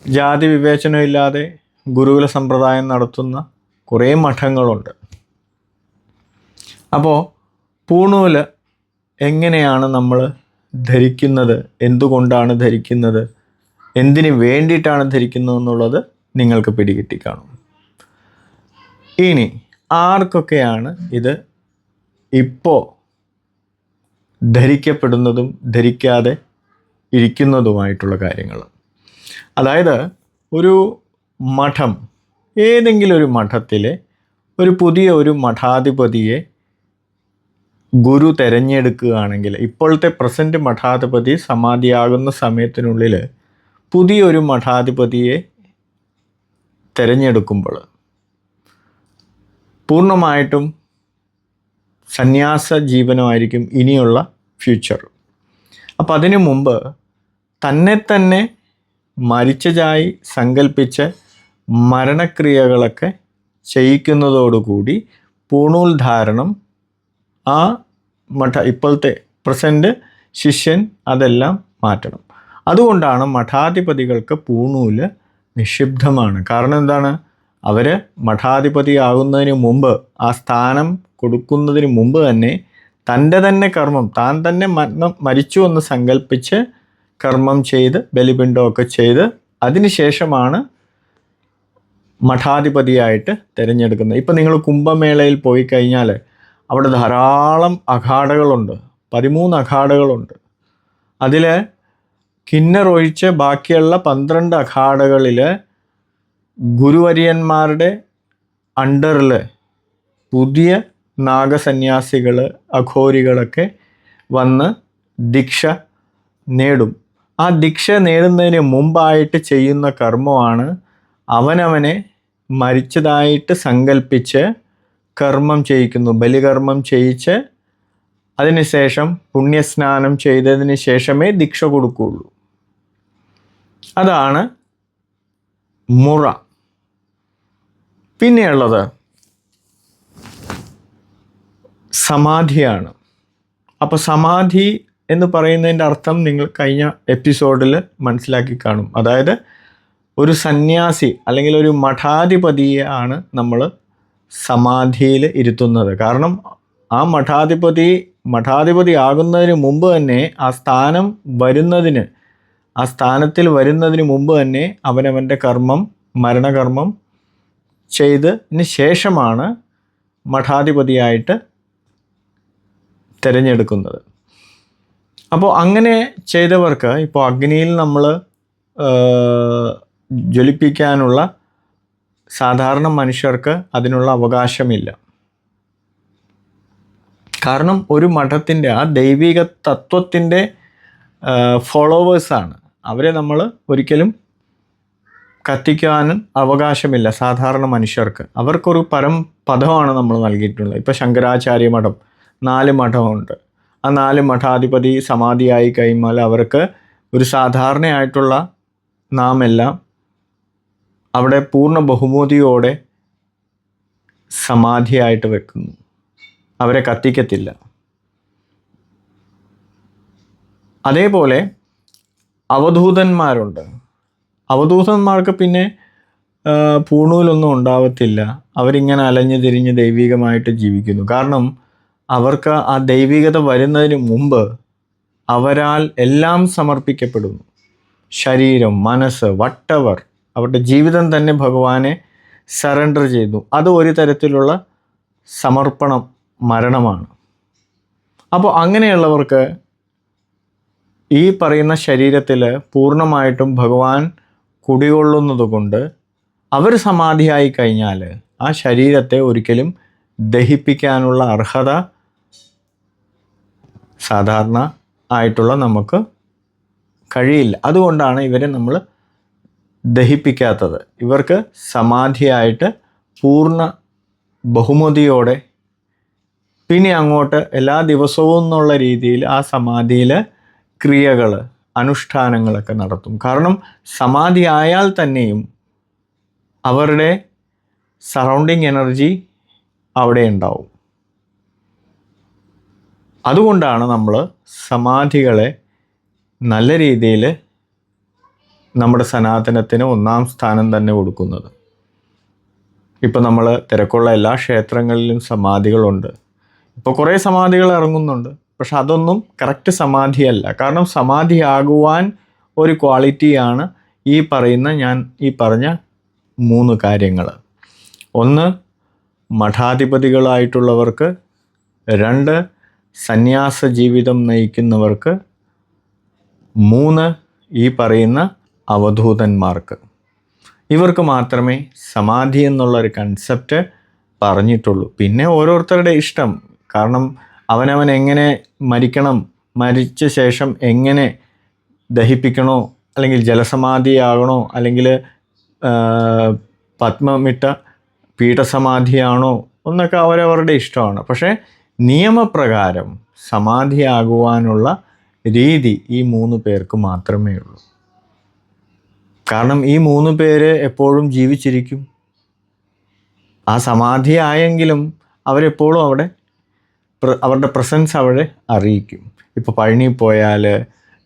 ജാതി വിവേചനമില്ലാതെ ഗുരുകുല സമ്പ്രദായം നടത്തുന്ന കുറേ മഠങ്ങളുണ്ട്. അപ്പോൾ പൂണൂല് എങ്ങനെയാണ് നമ്മൾ ധരിക്കുന്നത്, എന്തുകൊണ്ടാണ് ധരിക്കുന്നത്, എന്തിനു വേണ്ടിയിട്ടാണ് ധരിക്കുന്നത് എന്നുള്ളത് നിങ്ങൾക്ക് പിടികിട്ടിക്കാണും. ഇനി ആർക്കൊക്കെയാണ് ഇത് ഇപ്പോൾ ധരിക്കപ്പെടുന്നതും ധരിക്കാതെ ഇരിക്കുന്നതുമായിട്ടുള്ള കാര്യങ്ങൾ. അതായത് ഒരു മഠം, ഏതെങ്കിലും ഒരു മഠത്തിലെ ഒരു പുതിയ ഒരു മഠാധിപതിയെ ഗുരു തിരഞ്ഞെടുക്കുകയാണെങ്കിൽ, ഇപ്പോഴത്തെ പ്രസൻറ്റ് മഠാധിപതി സമാധിയാകുന്ന സമയത്തിനുള്ളിൽ പുതിയൊരു മഠാധിപതിയെ തിരഞ്ഞെടുക്കുമ്പോൾ പൂർണ്ണമായിട്ടും സന്യാസ ജീവനമായിരിക്കും ഇനിയുള്ള ഫ്യൂച്ചർ. അപ്പം അതിനു മുമ്പ് തന്നെ മരിച്ചതായി സങ്കല്പിച്ച് മരണക്രിയകളൊക്കെ ചെയ്യിക്കുന്നതോടുകൂടി പൂണൂൽ ധാരണം ആ ഇപ്പോഴത്തെ പ്രസൻറ്റ് ശിഷ്യൻ അതെല്ലാം മാറ്റണം. അതുകൊണ്ടാണ് മഠാധിപതികൾക്ക് പൂണൂല് നിഷിദ്ധമാണ്. കാരണം എന്താണ്, അവർ മഠാധിപതി ആകുന്നതിന് മുമ്പ്, ആ സ്ഥാനം കൊടുക്കുന്നതിന് മുമ്പ് തന്നെ തന്നെ കർമ്മം, താൻ തന്നെ മരിച്ചു എന്ന് സങ്കല്പിച്ച് കർമ്മം ചെയ്ത് ബലിപിണ്ടമൊക്കെ ചെയ്ത് അതിനുശേഷമാണ് മഠാധിപതിയായിട്ട് തിരഞ്ഞെടുക്കുന്നത്. ഇപ്പം നിങ്ങൾ കുംഭമേളയിൽ പോയി കഴിഞ്ഞാൽ അവിടെ ധാരാളം അഖാഡകളുണ്ട്, 13 അഖാഡകളുണ്ട്. അതിൽ കിന്നർ ഒഴിച്ച് ബാക്കിയുള്ള 12 അഖാഡകളിൽ ഗുരുവര്യന്മാരുടെ അണ്ടറിൽ പുതിയ നാഗസന്യാസികൾ, അഘോരികളൊക്കെ വന്ന് ദീക്ഷ നേടും. ആ ദീക്ഷ നേടുന്നതിന് മുമ്പായിട്ട് ചെയ്യുന്ന കർമ്മമാണ് അവനവനെ മരിച്ചതായിട്ട് സങ്കല്പിച്ച് കർമ്മം ചെയ്യിക്കുന്നു, ബലികർമ്മം ചെയ്യിച്ച് അതിനുശേഷം പുണ്യസ്നാനം ചെയ്തതിന് ശേഷമേ ദീക്ഷ കൊടുക്കുകയുള്ളൂ. അതാണ് മുറ. പിന്നെയുള്ളത് സമാധിയാണ്. അപ്പോൾ സമാധി എന്ന് പറയുന്നതിൻ്റെ അർത്ഥം നിങ്ങൾ കഴിഞ്ഞ എപ്പിസോഡിൽ മനസ്സിലാക്കി കാണും. അതായത് ഒരു സന്യാസി അല്ലെങ്കിൽ ഒരു മഠാധിപതിയെ ആണ് നമ്മൾ സമാധിയിൽ ഇരുത്തുന്നത്. കാരണം ആ മഠാധിപതി ആകുന്നതിന് മുമ്പ് തന്നെ ആ സ്ഥാനത്തിൽ വരുന്നതിന് മുമ്പ് തന്നെ അവനവൻ്റെ കർമ്മം, മരണകർമ്മം ചെയ്തതിന് ശേഷമാണ് മഠാധിപതിയായിട്ട് തിരഞ്ഞെടുക്കുന്നത്. അപ്പോൾ അങ്ങനെ ചെയ്തവർക്ക് ഇപ്പോൾ അഗ്നിയിൽ നമ്മൾ ജ്വലിപ്പിക്കാനുള്ള സാധാരണ മനുഷ്യർക്ക് അതിനുള്ള അവകാശമില്ല. കാരണം ഒരു മഠത്തിൻ്റെ ആ ദൈവിക തത്വത്തിൻ്റെ ഫോളോവേഴ്സാണ്. അവരെ നമ്മൾ ഒരിക്കലും കത്തിക്കാനും അവകാശമില്ല സാധാരണ മനുഷ്യർക്ക്. അവർക്കൊരു പദമാണ് നമ്മൾ നൽകിയിട്ടുള്ളത്. ഇപ്പോൾ ശങ്കരാചാര്യ മഠം 4 മഠമുണ്ട്. ആ 4 മഠാധിപതി സമാധിയായി കഴിയുമ്പോൾ അവർക്ക് ഒരു സാധാരണയായിട്ടുള്ള നാം എല്ലാം അവിടെ പൂർണ്ണ ബഹുമതിയോടെ സമാധിയായിട്ട് വെക്കുന്നു. അവരെ കത്തിക്കത്തില്ല. അതേപോലെ അവധൂതന്മാരുണ്ട്. അവധൂതന്മാർക്ക് പിന്നെ പൂണൂലൊന്നും ഉണ്ടാവത്തില്ല. അവരിങ്ങനെ അലഞ്ഞു തിരിഞ്ഞ് ദൈവികമായിട്ട് ജീവിക്കുന്നു. കാരണം അവർക്ക് ആ ദൈവികത വരുന്നതിന് മുമ്പ് അവരാൽ എല്ലാം സമർപ്പിക്കപ്പെടുന്നു. ശരീരം, മനസ്സ്, വട്ടവർ, അവരുടെ ജീവിതം തന്നെ ഭഗവാനെ സറണ്ടർ ചെയ്തു. അത് ഒരു തരത്തിലുള്ള സമർപ്പണം, മരണമാണ്. അപ്പോൾ അങ്ങനെയുള്ളവർക്ക് ഈ പറയുന്ന ശരീരത്തിൽ പൂർണ്ണമായിട്ടും ഭഗവാൻ കുടികൊള്ളുന്നത് കൊണ്ട് അവർ സമാധിയായി കഴിഞ്ഞാൽ ആ ശരീരത്തെ ഒരിക്കലും ദഹിപ്പിക്കാനുള്ള അർഹത സാധാരണ ആയിട്ടുള്ള നമുക്ക് കഴിയില്ല. അതുകൊണ്ടാണ് ഇവരെ നമ്മൾ ദഹിപ്പിക്കാത്തത്. ഇവർക്ക് സമാധിയായിട്ട് പൂർണ്ണ ബഹുമതിയോടെ പിന്നെ അങ്ങോട്ട് എല്ലാ ദിവസവും എന്നുള്ള രീതിയിൽ ആ സമാധിയിൽ ക്രിയകൾ, അനുഷ്ഠാനങ്ങളൊക്കെ നടത്തും. കാരണം സമാധി ആയാൽ തന്നെയും അവരുടെ സറൗണ്ടിങ് എനർജി അവിടെ ഉണ്ടാവും. അതുകൊണ്ടാണ് നമ്മൾ സമാധികളെ നല്ല രീതിയിൽ നമ്മുടെ സനാതനത്തിന് 1-ാം സ്ഥാനം തന്നെ കൊടുക്കുന്നത്. ഇപ്പോൾ നമ്മൾ തിരക്കുള്ള എല്ലാ ക്ഷേത്രങ്ങളിലും സമാധികളുണ്ട്. ഇപ്പോൾ കുറേ സമാധികൾ ഇറങ്ങുന്നുണ്ട്. പക്ഷെ അതൊന്നും കറക്റ്റ് സമാധിയല്ല. കാരണം സമാധിയാകുവാൻ ഒരു ക്വാളിറ്റിയാണ് ഞാൻ ഈ പറഞ്ഞ 3 കാര്യങ്ങൾ. 1 മഠാധിപതികളായിട്ടുള്ളവർക്ക്, 2 സന്യാസ ജീവിതം നയിക്കുന്നവർക്ക്, 3 ഈ പറയുന്ന അവധൂതന്മാർക്ക്. ഇവർക്ക് മാത്രമേ സമാധി എന്നുള്ളൊരു കൺസെപ്റ്റ് പറഞ്ഞിട്ടുള്ളൂ. പിന്നെ ഓരോരുത്തരുടെ ഇഷ്ടം. കാരണം അവനവൻ എങ്ങനെ മരിക്കണം, മരിച്ച ശേഷം എങ്ങനെ ദഹിപ്പിക്കണോ, അല്ലെങ്കിൽ ജലസമാധിയാകണോ, അല്ലെങ്കിൽ പത്മമിട്ട പീഠസമാധിയാണോ എന്നൊക്കെ അവരവരുടെ ഇഷ്ടമാണ്. പക്ഷേ നിയമപ്രകാരം സമാധിയാകുവാനുള്ള രീതി ഈ 3 പേർക്ക് മാത്രമേ ഉള്ളൂ. കാരണം ഈ 3 പേര് എപ്പോഴും ജീവിച്ചിരിക്കും. ആ സമാധിയായെങ്കിലും അവരെപ്പോഴും അവിടെ അവരുടെ പ്രസൻസ് അവിടെ അറിയിക്കും. ഇപ്പോൾ പഴനി പോയാൽ,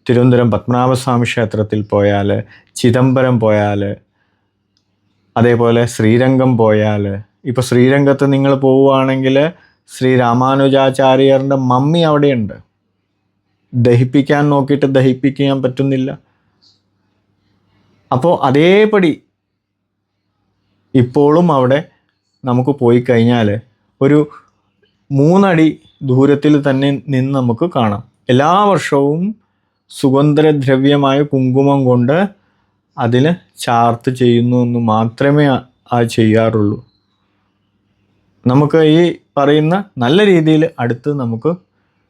തിരുവനന്തപുരം പത്മനാഭസ്വാമി ക്ഷേത്രത്തിൽ പോയാൽ, ചിദംബരം പോയാൽ, അതേപോലെ ശ്രീരംഗം പോയാൽ, ഇപ്പോൾ ശ്രീരംഗത്ത് നിങ്ങൾ പോവുകയാണെങ്കിൽ ശ്രീ രാമാനുജാചാര്യരുടെ മമ്മി അവിടെയുണ്ട്. ദഹിപ്പിക്കാൻ നോക്കിയിട്ട് ദഹിപ്പിക്കാൻ പറ്റുന്നില്ല. അപ്പോൾ അതേപടി ഇപ്പോഴും അവിടെ നമുക്ക് പോയി കഴിഞ്ഞാൽ ഒരു 3 അടി ദൂരത്തിൽ തന്നെ നിന്ന് നമുക്ക് കാണാം. എല്ലാ വർഷവും സുഗന്ധദ്രവ്യമായ കുങ്കുമം കൊണ്ട് അതിൽ ചാർത്ത് ചെയ്യുന്നു എന്ന് മാത്രമേ ചെയ്യാറുള്ളൂ. നമുക്ക് ഈ പറയുന്ന നല്ല രീതിയിൽ അടുത്ത് നമുക്ക്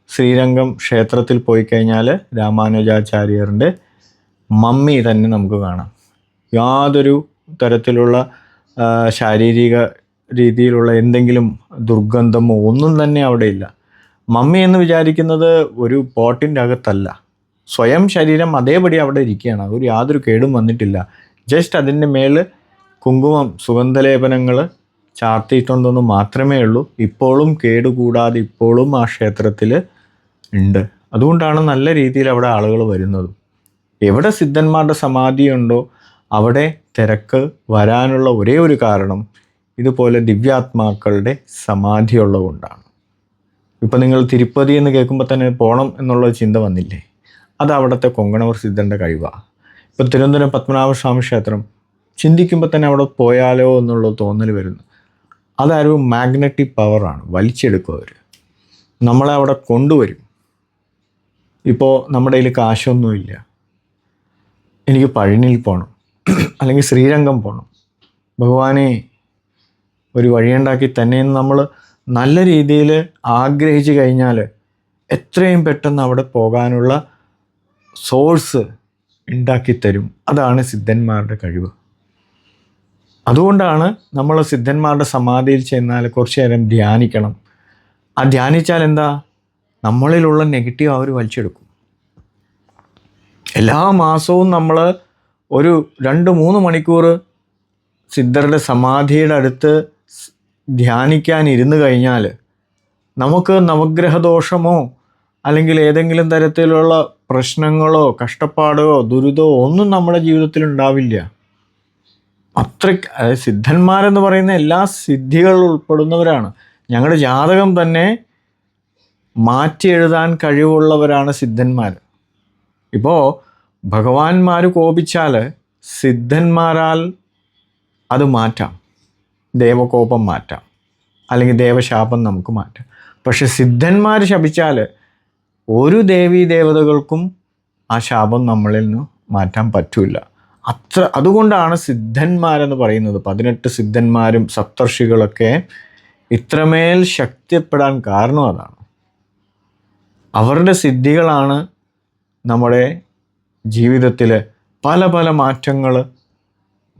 ശ്രീരംഗം ക്ഷേത്രത്തിൽ പോയി കഴിഞ്ഞാൽ രാമാനുജാചാര്യരുടെ മമ്മി തന്നെ നമുക്ക് കാണാം. യാതൊരു തരത്തിലുള്ള ശാരീരിക രീതിയിലുള്ള എന്തെങ്കിലും ദുർഗന്ധമോ ഒന്നും തന്നെ അവിടെ ഇല്ല. മമ്മി എന്ന് വിചാരിക്കുന്നത് ഒരു പോട്ടിൻ്റെ അകത്തല്ല, സ്വയം ശരീരം അതേപടി അവിടെ ഇരിക്കുകയാണ്. അതൊരു യാതൊരു കേടും വന്നിട്ടില്ല. ജസ്റ്റ് അതിൻ്റെ മേൽ കുങ്കുമം, സുഗന്ധലേപനങ്ങൾ ചാർത്തിയിട്ടുണ്ടെന്ന് മാത്രമേ ഉള്ളൂ. ഇപ്പോഴും കേടുകൂടാതെ ഇപ്പോഴും ആ ക്ഷേത്രത്തിൽ ഉണ്ട്. അതുകൊണ്ടാണ് നല്ല രീതിയിൽ അവിടെ ആളുകൾ വരുന്നത്. എവിടെ സിദ്ധന്മാരുടെ സമാധിയുണ്ടോ അവിടെ തിരക്ക് വരാനുള്ള ഒരേ ഒരു കാരണം ഇതുപോലെ ദിവ്യാത്മാക്കളുടെ സമാധിയുള്ളതുകൊണ്ടാണ്. ഇപ്പം നിങ്ങൾ തിരുപ്പതി എന്ന് കേൾക്കുമ്പോൾ തന്നെ പോകണം എന്നുള്ള ചിന്ത വന്നില്ലേ? അത് അവിടുത്തെ കൊങ്കണവർ സിദ്ധൻ്റെ കഴിവാണ്. ഇപ്പം തിരുവനന്തപുരം പത്മനാഭസ്വാമി ക്ഷേത്രം ചിന്തിക്കുമ്പോൾ തന്നെ അവിടെ പോയാലോ എന്നുള്ള തോന്നൽ വരുന്നു. അതൊരു മാഗ്നറ്റിക് പവറാണ്, വലിച്ചെടുക്കും അവർ, നമ്മളെ അവിടെ കൊണ്ടുവരും. ഇപ്പോൾ നമ്മുടെ കയ്യിൽ കാശൊന്നുമില്ല, എനിക്ക് പഴനിയിൽ പോകണം അല്ലെങ്കിൽ ശ്രീരംഗം പോകണം, ഭഗവാനെ ഒരു വഴിയുണ്ടാക്കി തന്നെ നമ്മൾ നല്ല രീതിയിൽ ആഗ്രഹിച്ചു കഴിഞ്ഞാൽ എത്രയും പെട്ടെന്ന് അവിടെ പോകാനുള്ള സോഴ്സ് ഉണ്ടാക്കിത്തരും. അതാണ് സിദ്ധന്മാരുടെ കഴിവ്. അതുകൊണ്ടാണ് നമ്മൾ സിദ്ധന്മാരുടെ സമാധിയിൽ ചെന്നാൽ കുറച്ചു നേരം ധ്യാനിക്കണം. ആ ധ്യാനിച്ചാൽ എന്താ, നമ്മളിലുള്ള നെഗറ്റീവ് അവർ വലിച്ചെടുക്കും. എല്ലാ മാസവും നമ്മൾ ഒരു 2-3 മണിക്കൂർ സിദ്ധരുടെ സമാധിയുടെ അടുത്ത് ധ്യാനിക്കാൻ ഇരുന്ന് കഴിഞ്ഞാൽ നമുക്ക് നവഗ്രഹദോഷമോ അല്ലെങ്കിൽ ഏതെങ്കിലും തരത്തിലുള്ള പ്രശ്നങ്ങളോ കഷ്ടപ്പാടോ ദുരിതമോ ഒന്നും നമ്മുടെ ജീവിതത്തിൽ ഉണ്ടാവില്ല. അത്രയ്ക്ക് സിദ്ധന്മാരെന്ന് പറയുന്ന എല്ലാ സിദ്ധികൾ ഉൾപ്പെടുന്നവരാണ്. ഞങ്ങളുടെ ജാതകം തന്നെ മാറ്റി എഴുതാൻ കഴിവുള്ളവരാണ് സിദ്ധന്മാർ. ഇപ്പോൾ ഭഗവാന്മാർ കോപിച്ചാൽ സിദ്ധന്മാരാൽ അത് മാറ്റാം, ദേവകോപം മാറ്റാം, അല്ലെങ്കിൽ ദേവശാപം നമുക്ക് മാറ്റാം. പക്ഷെ സിദ്ധന്മാർ ശപിച്ചാൽ ഒരു ദേവീ ദേവതകൾക്കും ആ ശാപം നമ്മളിൽ നിന്ന് മാറ്റാൻ പറ്റില്ല. അതുകൊണ്ടാണ് സിദ്ധന്മാരെന്ന് പറയുന്നത്, 18 സിദ്ധന്മാരും സപ്തർഷികളൊക്കെ ഇത്രമേൽ ശക്തിപ്പെടാൻ കാരണം അതാണ്. അവരുടെ സിദ്ധികളാണ് നമ്മുടെ ജീവിതത്തിൽ പല പല മാറ്റങ്ങൾ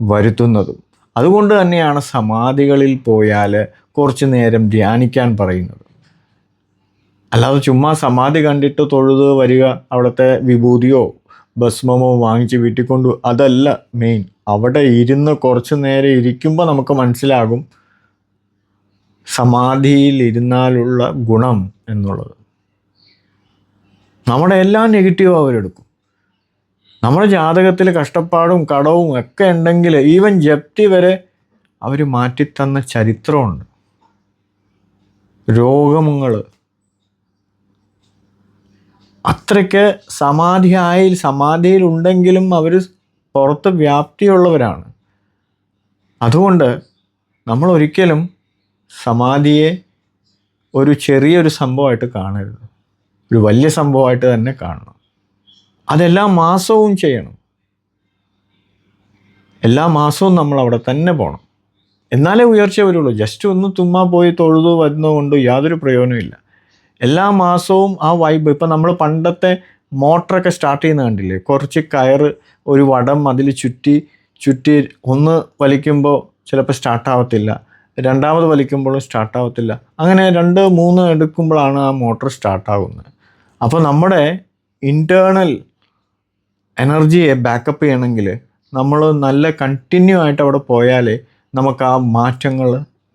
വരുത്തുന്നതും. അതുകൊണ്ട് തന്നെയാണ് സമാധികളിൽ പോയാൽ കുറച്ച് നേരം ധ്യാനിക്കാൻ പറയുന്നത്. അല്ലാതെ ചുമ്മാ സമാധി കണ്ടിട്ട് തൊഴുത് വരിക, അവിടുത്തെ വിഭൂതിയോ ഭസ്മമോ വാങ്ങിച്ച് വീട്ടിൽ കൊണ്ടു, അതല്ല മെയിൻ. അവിടെ ഇരുന്ന് കുറച്ച് നേരം ഇരിക്കുമ്പോൾ നമുക്ക് മനസ്സിലാകും സമാധിയിൽ ഇരുന്നാലുള്ള ഗുണം എന്നുള്ളത്. നമ്മുടെ എല്ലാ നെഗറ്റീവും അവരെടുക്കും. നമ്മുടെ ജാതകത്തിൽ കഷ്ടപ്പാടും കടവും ഒക്കെ ഉണ്ടെങ്കിൽ ഈവൻ ജപ്തി വരെ അവർ മാറ്റിത്തന്ന ചരിത്രമുണ്ട്. രോഗങ്ങൾ അത്രയ്ക്ക് സമാധിയിൽ ഉണ്ടെങ്കിലും അവർ പുറത്ത് വ്യാപ്തിയുള്ളവരാണ്. അതുകൊണ്ട് നമ്മൾ ഒരിക്കലും സമാധിയെ ഒരു ചെറിയൊരു സംഭവമായിട്ട് കാണരുത്, ഒരു വലിയ സംഭവമായിട്ട് തന്നെ കാണണം. അതെല്ലാ മാസവും ചെയ്യണം. എല്ലാ മാസവും നമ്മൾ അവിടെ തന്നെ പോകണം, എന്നാലേ ഉയർച്ച വരുള്ളൂ. ജസ്റ്റ് ഒന്ന് തുമ്മാ പോയി തൊഴുതു വരുന്നതുകൊണ്ട് യാതൊരു പ്രയോജനമില്ല. എല്ലാ മാസവും ആ വൈബ്. ഇപ്പം നമ്മൾ പണ്ടത്തെ മോട്ടറൊക്കെ സ്റ്റാർട്ട് ചെയ്യുന്ന കണ്ടില്ലേ, കുറച്ച് കയറ് ഒരു വടം അതിൽ ചുറ്റി ഒന്ന് വലിക്കുമ്പോൾ ചിലപ്പോൾ സ്റ്റാർട്ടാവത്തില്ല, രണ്ടാമത് വലിക്കുമ്പോഴും സ്റ്റാർട്ടാവത്തില്ല, അങ്ങനെ 2-3 എടുക്കുമ്പോഴാണ് ആ മോട്ടർ സ്റ്റാർട്ടാകുന്നത്. അപ്പോൾ നമ്മുടെ ഇൻറ്റേർണൽ എനർജിയെ ബാക്കപ്പ് ചെയ്യണമെങ്കിൽ നമ്മൾ നല്ല കണ്ടിന്യൂ ആയിട്ട് അവിടെ പോയാലേ നമുക്ക് ആ മാറ്റങ്ങൾ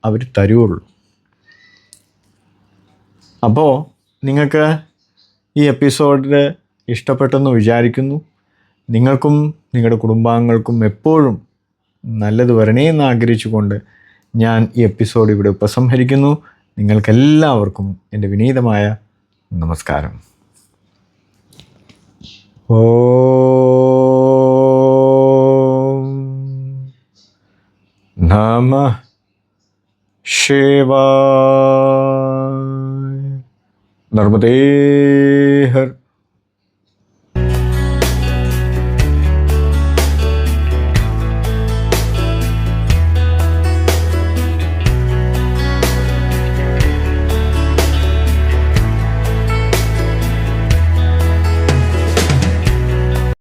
അവർ തരുള്ളൂ. അപ്പോൾ നിങ്ങൾക്ക് ഈ എപ്പിസോഡിൽ ഇഷ്ടപ്പെട്ടെന്ന് വിചാരിക്കുന്നു. നിങ്ങൾക്കും നിങ്ങളുടെ കുടുംബാംഗങ്ങൾക്കും എപ്പോഴും നല്ലത് വരണേ എന്ന് ആഗ്രഹിച്ചുകൊണ്ട് ഞാൻ ഈ എപ്പിസോഡ് ഇവിടെ ഉപസംഹരിക്കുന്നു. നിങ്ങൾക്കെല്ലാവർക്കും എൻ്റെ വിനീതമായ നമസ്കാരം. ഓം നമഃ ശിവായ. നർമ്മദേ ഹർ.